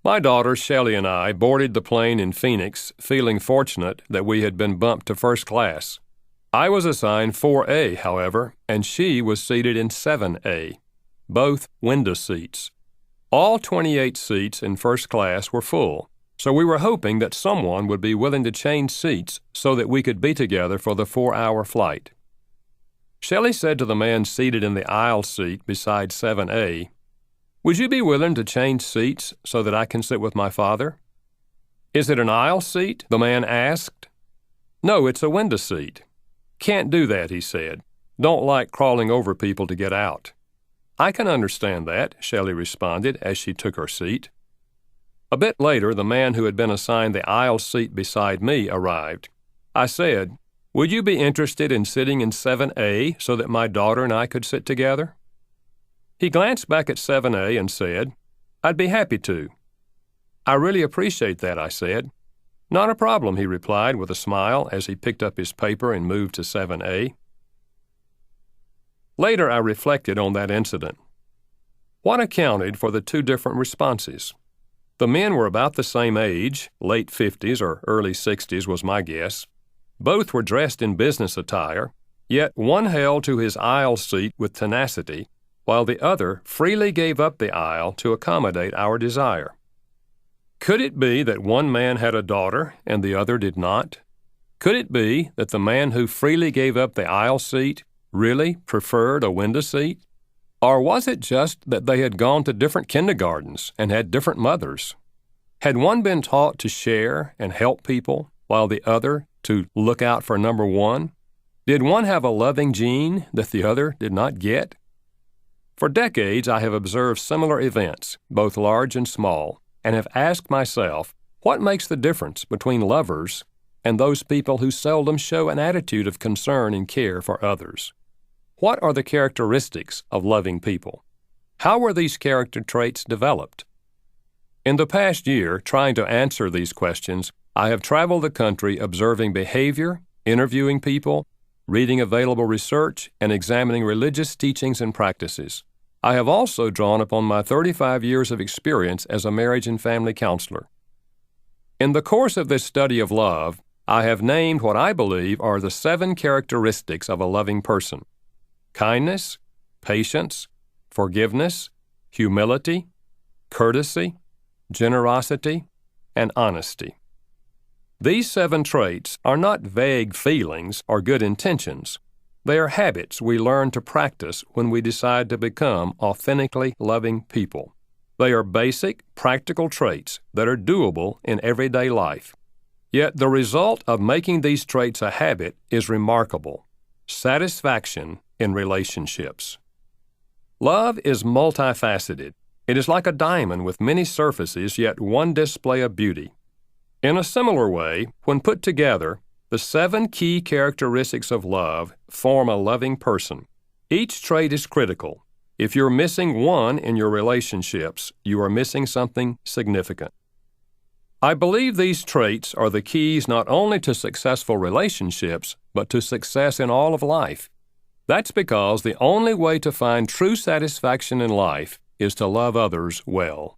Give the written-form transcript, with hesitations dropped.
My daughter Shelley and I boarded the plane in Phoenix, feeling fortunate that we had been bumped to first class. I was assigned 4A, however, and she was seated in 7A, both window seats. All 28 seats in first class were full, so we were hoping that someone would be willing to change seats so that we could be together for the 4-hour flight. Shelley said to the man seated in the aisle seat beside 7A, "Would you be willing to change seats so that I can sit with my father?" "Is it an aisle seat?" the man asked. "No, it's a window seat." "Can't do that," he said. "Don't like crawling over people to get out." "I can understand that," Shelley responded as she took her seat. A bit later, the man who had been assigned the aisle seat beside me arrived. I said, "Would you be interested in sitting in 7A so that my daughter and I could sit together?" He glanced back at 7A and said, "I'd be happy to." "I really appreciate that," I said. "Not a problem," he replied with a smile as he picked up his paper and moved to 7A. Later, I reflected on that incident. What accounted for the two different responses? The men were about the same age, late 50s or early 60s was my guess. Both were dressed in business attire, yet one held to his aisle seat with tenacity, while the other freely gave up the aisle to accommodate our desire. Could it be that one man had a daughter and the other did not? Could it be that the man who freely gave up the aisle seat really preferred a window seat? Or was it just that they had gone to different kindergartens and had different mothers? Had one been taught to share and help people, while the other to look out for number one? Did one have a loving gene that the other did not get? For decades, I have observed similar events, both large and small, and have asked myself, what makes the difference between lovers and those people who seldom show an attitude of concern and care for others? What are the characteristics of loving people? How were these character traits developed? In the past year, trying to answer these questions, I have traveled the country observing behavior, interviewing people, reading available research, and examining religious teachings and practices. I have also drawn upon my 35 years of experience as a marriage and family counselor. In the course of this study of love, I have named what I believe are the 7 characteristics of a loving person: kindness, patience, forgiveness, humility, courtesy, generosity, and honesty. These 7 traits are not vague feelings or good intentions. They are habits we learn to practice when we decide to become authentically loving people. They are basic, practical traits that are doable in everyday life. Yet the result of making these traits a habit is remarkable: satisfaction in relationships. Love is multifaceted. It is like a diamond with many surfaces, yet one display of beauty. In a similar way, when put together, the 7 key characteristics of love form a loving person. Each trait is critical. If you're missing one in your relationships, you are missing something significant. I believe these traits are the keys not only to successful relationships, but to success in all of life. That's because the only way to find true satisfaction in life is to love others well.